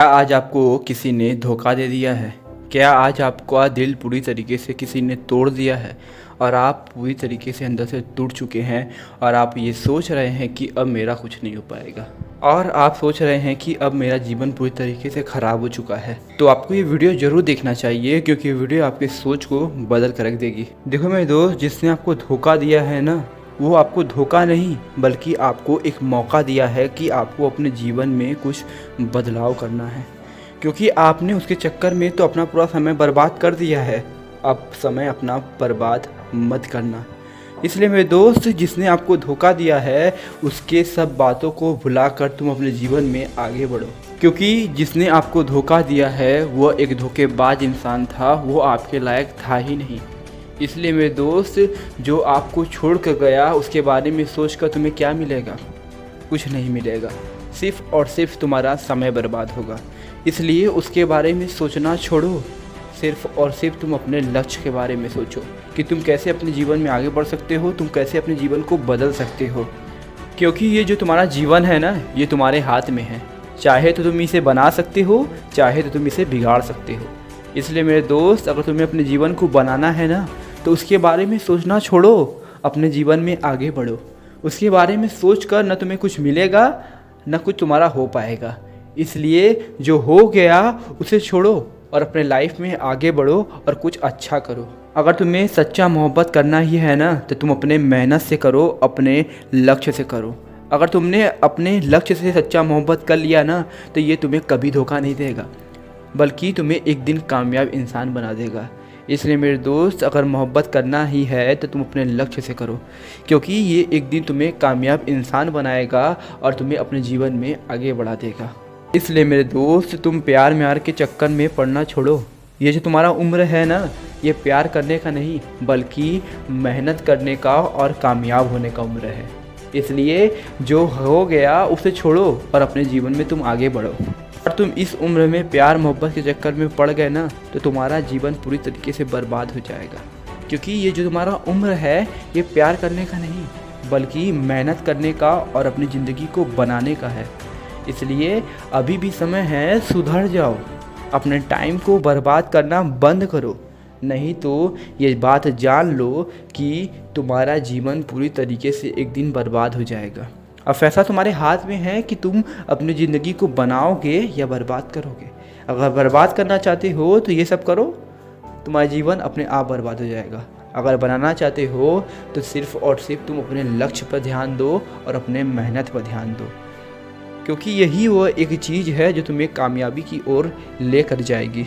क्या आज आपको किसी ने धोखा दे दिया है? क्या आज आपका दिल पूरी तरीके से किसी ने तोड़ दिया है और आप पूरी तरीके से अंदर से टूट चुके हैं और आप ये सोच रहे हैं कि अब मेरा कुछ नहीं हो पाएगा और आप सोच रहे हैं कि अब मेरा जीवन पूरी तरीके से ख़राब हो चुका है? तो आपको ये वीडियो ज़रूर देखना चाहिए क्योंकि ये वीडियो आपकी सोच को बदल कर रख देगी। देखो मेरे दोस्त, जिसने आपको धोखा दिया है ना, वो आपको धोखा नहीं बल्कि आपको एक मौका दिया है कि आपको अपने जीवन में कुछ बदलाव करना है, क्योंकि आपने उसके चक्कर में तो अपना पूरा समय बर्बाद कर दिया है। अब समय अपना बर्बाद मत करना। इसलिए मेरे दोस्त, जिसने आपको धोखा दिया है उसके सब बातों को भुलाकर तुम अपने जीवन में आगे बढ़ो, क्योंकि जिसने आपको धोखा दिया है वो एक धोखेबाज इंसान था, वो आपके लायक था ही नहीं। इसलिए मेरे दोस्त, जो आपको छोड़ कर गया उसके बारे में सोच कर तुम्हें क्या मिलेगा? कुछ नहीं मिलेगा, सिर्फ और सिर्फ तुम्हारा समय बर्बाद होगा। इसलिए उसके बारे में सोचना छोड़ो, सिर्फ और सिर्फ तुम अपने लक्ष्य के बारे में सोचो कि तुम कैसे अपने जीवन में आगे बढ़ सकते हो, तुम कैसे अपने जीवन को बदल सकते हो। क्योंकि ये जो तुम्हारा जीवन है ना, ये तुम्हारे हाथ में है। चाहे तो तुम इसे बना सकते हो, चाहे तो तुम इसे बिगाड़ सकते हो। इसलिए मेरे दोस्त, अगर तुम्हें अपने जीवन को बनाना है ना, तो उसके बारे में सोचना छोड़ो, अपने जीवन में आगे बढ़ो। उसके बारे में सोच कर न तुम्हें कुछ मिलेगा न कुछ तुम्हारा हो पाएगा। इसलिए जो हो गया उसे छोड़ो और अपने लाइफ में आगे बढ़ो और कुछ अच्छा करो। अगर तुम्हें सच्चा मोहब्बत करना ही है ना, तो तुम अपने मेहनत से करो, अपने लक्ष्य से करो। अगर तुमने अपने लक्ष्य से सच्चा मोहब्बत कर लिया ना, तो ये तुम्हें कभी धोखा नहीं देगा, बल्कि तुम्हें एक दिन कामयाब इंसान बना देगा। इसलिए मेरे दोस्त, अगर मोहब्बत करना ही है तो तुम अपने लक्ष्य से करो, क्योंकि ये एक दिन तुम्हें कामयाब इंसान बनाएगा और तुम्हें अपने जीवन में आगे बढ़ा देगा। इसलिए मेरे दोस्त, तुम प्यार म्यार के चक्कर में पड़ना छोड़ो। ये जो तुम्हारा उम्र है ना, ये प्यार करने का नहीं बल्कि मेहनत करने का और कामयाब होने का उम्र है। इसलिए जो हो गया उसे छोड़ो और अपने जीवन में तुम आगे बढ़ो। और तुम इस उम्र में प्यार मोहब्बत के चक्कर में पड़ गए ना, तो तुम्हारा जीवन पूरी तरीके से बर्बाद हो जाएगा। क्योंकि ये जो तुम्हारा उम्र है, ये प्यार करने का नहीं बल्कि मेहनत करने का और अपनी ज़िंदगी को बनाने का है। इसलिए अभी भी समय है, सुधर जाओ, अपने टाइम को बर्बाद करना बंद करो। नहीं तो ये बात जान लो कि तुम्हारा जीवन पूरी तरीके से एक दिन बर्बाद हो जाएगा। अब फैसला तुम्हारे हाथ में है कि तुम अपनी ज़िंदगी को बनाओगे या बर्बाद करोगे। अगर बर्बाद करना चाहते हो तो ये सब करो, तुम्हारा जीवन अपने आप बर्बाद हो जाएगा। अगर बनाना चाहते हो तो सिर्फ और सिर्फ तुम अपने लक्ष्य पर ध्यान दो और अपने मेहनत पर ध्यान दो, क्योंकि यही वो एक चीज़ है जो तुम्हें कामयाबी की ओर लेकर जाएगी।